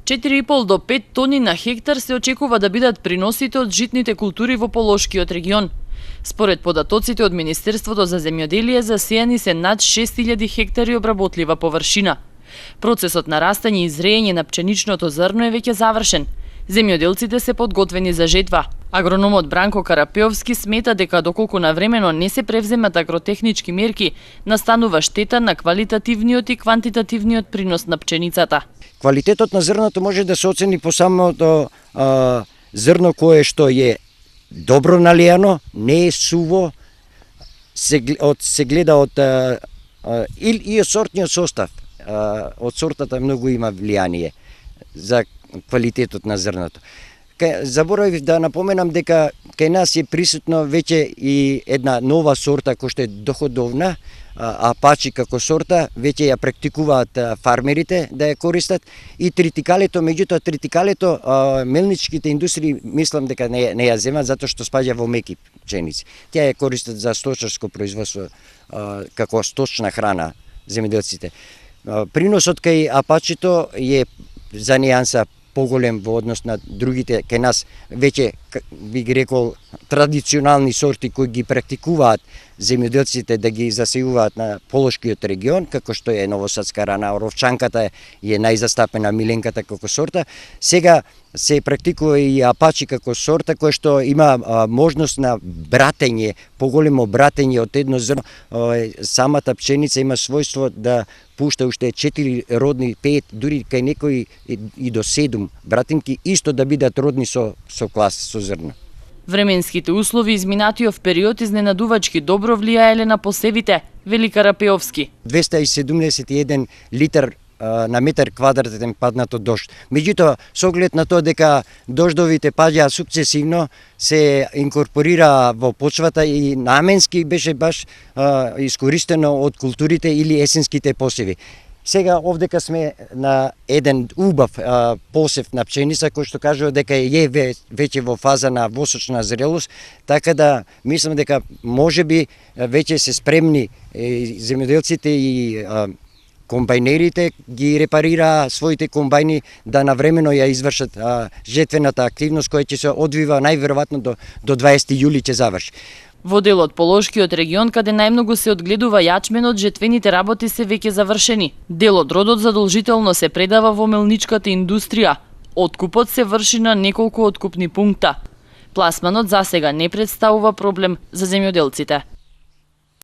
4,5 до 5 тони на хектар се очекува да бидат приносите од житните култури во Полошкиот регион. Според податоците од Министерството за земјоделие, засејани се над 6000 хектари обработлива површина. Процесот на растење и зреење на пченичното зрно е веќе завршен. Земјоделците се подготвени за жетва. Агрономот Бранко Карапеовски смета дека доколку навремено не се превземат агротехнички мерки, настанува штета на квалитативниот и квантитативниот принос на пченицата. Квалитетот на зрното може да се оцени по самото зрно кое што е добро налијано, не е суво, се гледа од и од сортниот состав. Од сортата многу има влијание за квалитетот на зрното. Заборавив да напоменам дека кај нас е присутно веќе и една нова сорта која што е доходовна, апачи како сорта, веќе ја практикуваат фармерите да ја користат, и тритикалето, меѓутоа тритикалето мелничките индустрии мислам дека не ја земат затоа што спаѓа во меки пченици. Тя ја користат за сточарско производство како сточна храна земјоделците. Приносот кај апачито е за нијанса поголем во однос на другите. Кај нас веќе, би ги рекол, традиционални сорти кои ги практикуваат земјоделците да ги засејуваат на Полошкиот регион, како што е новосадска рана, оровчанката е најзастапена, миленката како сорта. Сега се практикува и апачи како сорта која што има можност на братење, поголемо братење од едно зрно. Самата пченица има својство да пушта уште 4 родни, 5, дури кај некои и до 7 братинки, исто да бидат родни со клас, со зрно. Временските услови изминатиот период изненадувачки добро влијаеле на посевите, вели Карапеовски. 271 литар на метар квадратен паднато дожд. Меѓутоа, со оглед на тоа дека дождовите паѓаат сукцесивно, се инкорпорира во почвата и наменски беше баш искористено од културите или есенските посеви. Сега овдека сме на еден убав посев на пченица кој што кажува дека е веќе во фаза на восочна зрелост, така да мислам дека можеби веќе се спремни земјоделците и комбајнерите ги репарира своите комбајни да навремено ја извршат жетвената активност која ќе се одвива најверојатно до 20 јули ќе заврши. Во делот Полошкиот регион, каде најмногу се одгледува јачменот, жетвените работи се веќе завршени. Дел од родот задолжително се предава во мелничката индустрија. Откупот се врши на неколку откупни пункта. Пласманот засега не представува проблем за земјоделците.